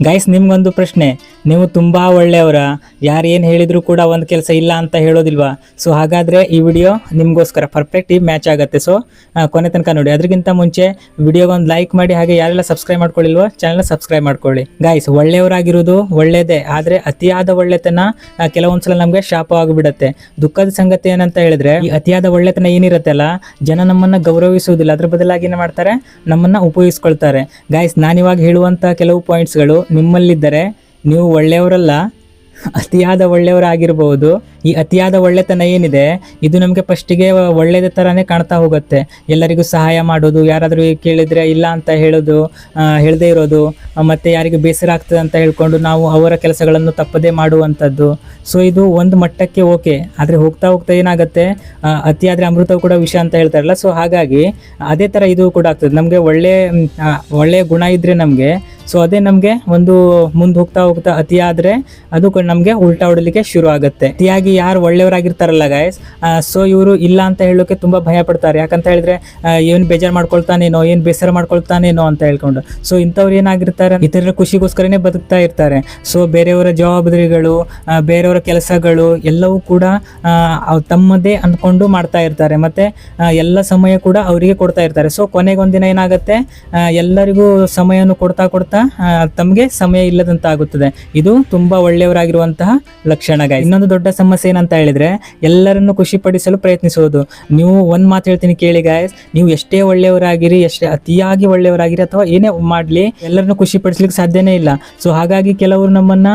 Guys, ನಿಮ್ಗೊಂದು ಪ್ರಶ್ನೆ, ನೀವು ತುಂಬ ಒಳ್ಳೆಯವರ, ಯಾರು ಏನು ಹೇಳಿದ್ರು ಕೂಡ ಒಂದು ಕೆಲಸ ಇಲ್ಲ ಅಂತ ಹೇಳೋದಿಲ್ವಾ? ಸೊ ಹಾಗಾದರೆ ಈ ವಿಡಿಯೋ ನಿಮಗೋಸ್ಕರ ಪರ್ಫೆಕ್ಟ್ ಮ್ಯಾಚ್ ಆಗುತ್ತೆ. ಸೊ ಕೊನೆ ತನಕ ನೋಡಿ. ಅದಕ್ಕಿಂತ ಮುಂಚೆ ವಿಡಿಯೋಗೊಂದು ಲೈಕ್ ಮಾಡಿ, ಹಾಗೆ ಯಾರೆಲ್ಲ ಸಬ್ಸ್ಕ್ರೈಬ್ ಮಾಡ್ಕೊಳ್ಳಿಲ್ವೋ ಚಾನಲ್ನ ಸಬ್ಸ್ಕ್ರೈಬ್ ಮಾಡ್ಕೊಳ್ಳಿ. ಗೈಸ್, ಒಳ್ಳೆಯವರಾಗಿರೋದು ಒಳ್ಳೇದೇ, ಆದರೆ ಅತಿಯಾದ ಒಳ್ಳೆತನ ಕೆಲವೊಂದ್ಸಲ ನಮಗೆ ಶಾಪ ಆಗಿಬಿಡುತ್ತೆ. ದುಃಖದ ಸಂಗತಿ ಏನಂತ ಹೇಳಿದ್ರೆ, ಈ ಅತಿಯಾದ ಒಳ್ಳೆತನ ಏನಿರುತ್ತಲ್ಲ, ಜನ ನಮ್ಮನ್ನ ಗೌರವಿಸುವುದಿಲ್ಲ, ಅದ್ರ ಬದಲಾಗಿ ಏನು ಮಾಡ್ತಾರೆ, ನಮ್ಮನ್ನ ಉಪಯೋಗಿಸ್ಕೊಳ್ತಾರೆ. ಗೈಸ್, ನಾನಿವಾಗ ಹೇಳುವಂಥ ಕೆಲವು ಪಾಯಿಂಟ್ಸ್ಗಳು ನಿಮ್ಮಲ್ಲಿದ್ದರೆ ನೀವು ಒಳ್ಳೆಯವರಲ್ಲ, ಅತಿಯಾದ ಒಳ್ಳೆಯವರಾಗಿರ್ಬೋದು. ಈ ಅತಿಯಾದ ಒಳ್ಳೆತನ ಏನಿದೆ, ಇದು ನಮಗೆ ಫಸ್ಟಿಗೆ ಒಳ್ಳೆಯದ ಥರನೇ ಕಾಣ್ತಾ ಹೋಗುತ್ತೆ. ಎಲ್ಲರಿಗೂ ಸಹಾಯ ಮಾಡೋದು, ಯಾರಾದರೂ ಕೇಳಿದರೆ ಇಲ್ಲ ಅಂತ ಹೇಳೋದು, ಹೇಳದೇ ಇರೋದು, ಮತ್ತು ಯಾರಿಗೆ ಬೇಸರ ಆಗ್ತದೆ ಅಂತ ಹೇಳ್ಕೊಂಡು ನಾವು ಅವರ ಕೆಲಸಗಳನ್ನು ತಪ್ಪದೇ ಮಾಡುವಂಥದ್ದು. ಸೊ ಇದು ಒಂದು ಮಟ್ಟಕ್ಕೆ ಓಕೆ, ಆದರೆ ಹೋಗ್ತಾ ಹೋಗ್ತಾ ಏನಾಗುತ್ತೆ, ಅತಿಯಾದರೆ ಅಮೃತವು ಕೂಡ ವಿಷ ಅಂತ ಹೇಳ್ತಾರಲ್ಲ. ಸೊ ಹಾಗಾಗಿ ಅದೇ ಥರ ಇದು ಕೂಡ ಆಗ್ತದೆ. ನಮಗೆ ಒಳ್ಳೆಯ ಗುಣ ಇದ್ದರೆ ನಮಗೆ, ಸೊ ಅದೇ ನಮಗೆ ಒಂದು ಮುಂದೆ ಹೋಗ್ತಾ ಹೋಗ್ತಾ ಅತಿಯಾದರೆ ಅದು ನಮಗೆ ಉಲ್ಟಾ ಹೊಡಲಿಕ್ಕೆ ಶುರು ಆಗುತ್ತೆ. ಅತಿಯಾಗಿ ಯಾರು ಒಳ್ಳೆಯವರಾಗಿರ್ತಾರಲ್ಲ ಗೈಸ್, ಸೊ ಇವರು ಇಲ್ಲ ಅಂತ ಹೇಳೋಕೆ ತುಂಬ ಭಯ ಪಡ್ತಾರೆ. ಯಾಕಂತ ಹೇಳಿದ್ರೆ ಏನು ಬೇಜಾರು ಮಾಡ್ಕೊಳ್ತಾನೇನೋ, ಏನು ಬೇಸರ ಮಾಡ್ಕೊಳ್ತಾನೇನೋ ಅಂತ ಹೇಳ್ಕೊಂಡು. ಸೊ ಇಂಥವ್ರು ಏನಾಗಿರ್ತಾರೆ, ಇತರರ ಖುಷಿಗೋಸ್ಕರನೇ ಬದುಕ್ತಾ ಇರ್ತಾರೆ. ಸೊ ಬೇರೆಯವರ ಜವಾಬ್ದಾರಿಗಳು, ಬೇರೆಯವರ ಕೆಲಸಗಳು ಎಲ್ಲವೂ ಕೂಡ ತಮ್ಮದೇ ಅಂದ್ಕೊಂಡು ಮಾಡ್ತಾ ಇರ್ತಾರೆ, ಮತ್ತೆ ಎಲ್ಲ ಸಮಯ ಕೂಡ ಅವರಿಗೆ ಕೊಡ್ತಾ ಇರ್ತಾರೆ. ಸೊ ಕೊನೆಗೊಂದಿನ ಏನಾಗುತ್ತೆ, ಎಲ್ಲರಿಗೂ ಸಮಯವನ್ನು ಕೊಡ್ತಾ ತಮಗೆ ಸಮಯ ಇಲ್ಲದಂತ ಆಗುತ್ತದೆ. ಇದು ತುಂಬಾ ಒಳ್ಳೆಯವರಾಗಿರುವಂತಹ ಲಕ್ಷಣ. ಇನ್ನೊಂದು ದೊಡ್ಡ ಸಮಸ್ಯೆ ಏನಂತ ಹೇಳಿದ್ರೆ, ಎಲ್ಲರನ್ನು ಖುಷಿ ಪಡಿಸಲು ಪ್ರಯತ್ನಿಸುವುದು. ನೀವು ಒಂದ್ ಮಾತು ಹೇಳ್ತೀನಿ ಕೇಳಿ ಗಾಯ್ಸ್, ನೀವು ಎಷ್ಟೇ ಒಳ್ಳೆಯವರಾಗಿರಿ, ಎಷ್ಟೇ ಅತಿಯಾಗಿ ಒಳ್ಳೆಯವರಾಗಿರಿ ಅಥವಾ ಏನೇ ಮಾಡ್ಲಿ, ಎಲ್ಲರನ್ನು ಖುಷಿ ಪಡಿಸ್ಲಿಕ್ಕೆ ಸಾಧ್ಯನೇ ಇಲ್ಲ. ಸೊ ಹಾಗಾಗಿ ಕೆಲವರು ನಮ್ಮನ್ನ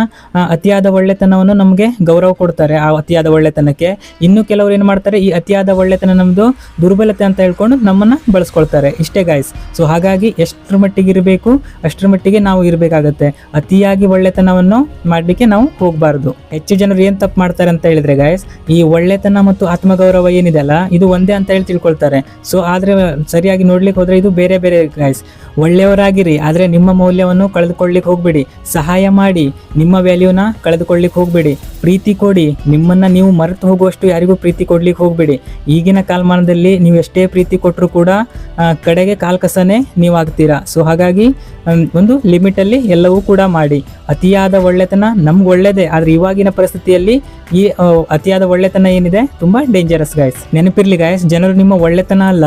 ಅತಿಯಾದ ಒಳ್ಳೆತನವನ್ನು ನಮಗೆ ಗೌರವ ಕೊಡ್ತಾರೆ, ಆ ಅತಿಯಾದ ಒಳ್ಳೆತನಕ್ಕೆ. ಇನ್ನು ಕೆಲವರು ಏನ್ ಮಾಡ್ತಾರೆ, ಈ ಅತಿಯಾದ ಒಳ್ಳೆತನ ನಮ್ದು ದುರ್ಬಲತೆ ಅಂತ ಹೇಳ್ಕೊಂಡು ನಮ್ಮನ್ನ ಬಳಸ್ಕೊಳ್ತಾರೆ. ಇಷ್ಟೇ ಗಾಯ್ಸ್. ಸೊ ಹಾಗಾಗಿ ಎಷ್ಟರ ಮಟ್ಟಿಗೆ ಇರಬೇಕು ಅಷ್ಟರ ಮಟ್ಟಿಗೆ ನಾವು ಇರಬೇಕಾಗತ್ತೆ. ಅತಿಯಾಗಿ ಒಳ್ಳೆತನವನ್ನು ಮಾಡಲಿಕ್ಕೆ ನಾವು ಹೋಗಬಾರ್ದು. ಹೆಚ್ಚು ಜನರು ಏನ್ ತಪ್ಪು ಮಾಡ್ತಾರೆ ಅಂತ ಹೇಳಿದ್ರೆ ಗೈಸ್, ಈ ಒಳ್ಳೆತನ ಮತ್ತು ಆತ್ಮಗೌರವ ಏನಿದೆ ಅಲ್ಲ, ಇದು ಒಂದೇ ಅಂತ ಹೇಳಿ ತಿಳ್ಕೊಳ್ತಾರೆ. ಸೊ ಆದ್ರೆ ಸರಿಯಾಗಿ ನೋಡ್ಲಿಕ್ಕೆ ಹೋದ್ರೆ ಇದು ಬೇರೆ ಬೇರೆ ಗೈಸ್. ಒಳ್ಳೆಯವರಾಗಿರಿ, ಆದ್ರೆ ನಿಮ್ಮ ಮೌಲ್ಯವನ್ನು ಕಳೆದುಕೊಳ್ಳಿಕ್ಕೆ ಹೋಗ್ಬೇಡಿ. ಸಹಾಯ ಮಾಡಿ, ನಿಮ್ಮ ವ್ಯಾಲ್ಯೂನ ಕಳೆದುಕೊಳ್ಳಿಕ್ಕೆ ಹೋಗ್ಬೇಡಿ. ಪ್ರೀತಿ ಕೊಡಿ, ನಿಮ್ಮನ್ನ ನೀವು ಮರೆತು ಹೋಗುವಷ್ಟು ಯಾರಿಗೂ ಪ್ರೀತಿ ಕೊಡ್ಲಿಕ್ಕೆ ಹೋಗ್ಬೇಡಿ. ಈಗಿನ ಕಾಲಮಾನದಲ್ಲಿ ನೀವು ಎಷ್ಟೇ ಪ್ರೀತಿ ಕೊಟ್ಟರು ಕೂಡ ಕಡೆಗೆ ಕಾಲ್ಕಸನೇ ನೀವು ಆಗ್ತೀರಾ. ಸೊ ಹಾಗಾಗಿ ಒಂದು ಲಿಮಿಟ್ ಅಲ್ಲಿ ಎಲ್ಲವೂ ಕೂಡ ಮಾಡಿ. ಅತಿಯಾದ ಒಳ್ಳೆತನ ನಮ್ಗೆ ಒಳ್ಳೇದೇ, ಆದ್ರೆ ಇವಾಗಿನ ಪರಿಸ್ಥಿತಿಯಲ್ಲಿ ಈ ಅತಿಯಾದ ಒಳ್ಳೆತನ ಏನಿದೆ ತುಂಬಾ ಡೇಂಜರಸ್ ಗೈಸ್. ನೆನಪಿರ್ಲಿ ಗೈಸ್, ಜನರು ನಿಮ್ಮ ಒಳ್ಳೆತನ ಅಲ್ಲ,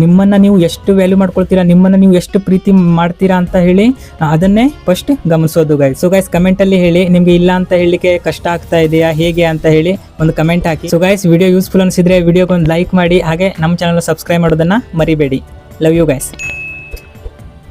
ನಿಮ್ಮನ್ನ ನೀವು ಎಷ್ಟು ವ್ಯಾಲ್ಯೂ ಮಾಡ್ಕೊಳ್ತೀರಾ, ನಿಮ್ಮನ್ನ ನೀವು ಎಷ್ಟು ಪ್ರೀತಿ ಮಾಡ್ತೀರಾ ಅಂತ ಹೇಳಿ ಅದನ್ನೇ ಫಸ್ಟ್ ಗಮನಿಸೋದು ಗೈಸ್. ಸೊ ಗೈಸ್, ಕಮೆಂಟ್ ಅಲ್ಲಿ ಹೇಳಿ, ನಿಮ್ಗೆ ಇಲ್ಲ ಅಂತ ಹೇಳಲಿಕ್ಕೆ ಕಷ್ಟ ಆಗ್ತಾ ಇದೆಯಾ ಹೇಗೆ ಅಂತ ಹೇಳಿ ಒಂದು ಕಮೆಂಟ್ ಹಾಕಿ. ಸೊ ಗೈಸ್, ವಿಡಿಯೋ ಯೂಸ್ಫುಲ್ ಅನಿಸಿದ್ರೆ ವಿಡಿಯೋಗೆ ಒಂದು ಲೈಕ್ ಮಾಡಿ, ಹಾಗೆ ನಮ್ಮ ಚಾನಲ್ ಸಬ್ಸ್ಕ್ರೈಬ್ ಮಾಡೋದನ್ನ ಮರಿಬೇಡಿ. Love you guys.